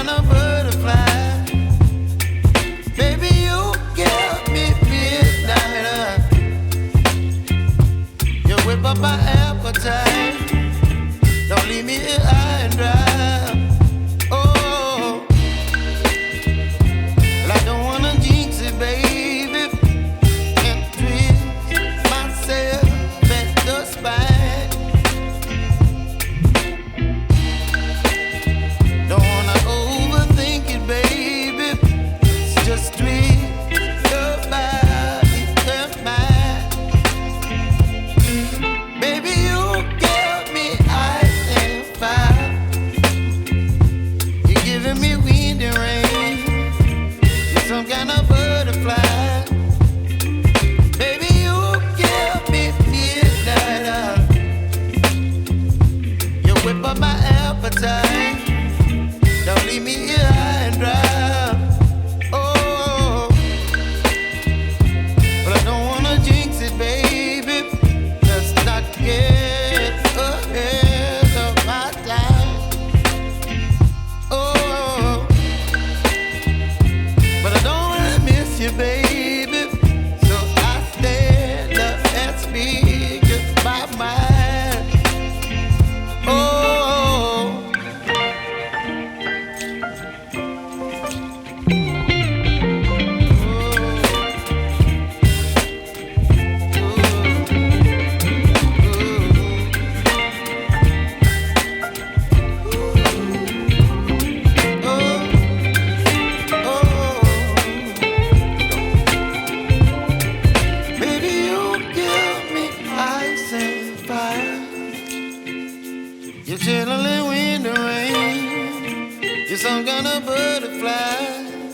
kind of butterfly. Baby, you give me midnight. You whip up my appetite. Don't leave me here high and dry. Oh, well, I don't wanna jinx it, baby, and twist myself at the spine. Don't wanna overthink it, baby. It's just twist your body and mine. Baby, you give me ice and fire. You're giving me wind and rain. You're some kind of butterfly. Baby, you give me midnight. You whip up my appetite. Don't leave me here high and dry. Oh, but I don't wanna jinx it, baby. Let's not get ahead of my time. Oh, but I don't wanna miss you, baby. So I stand up and speak my mind. Oh. Baby, you give me ice and fire. You're chilling in wind and rain. You're some kind of butterfly.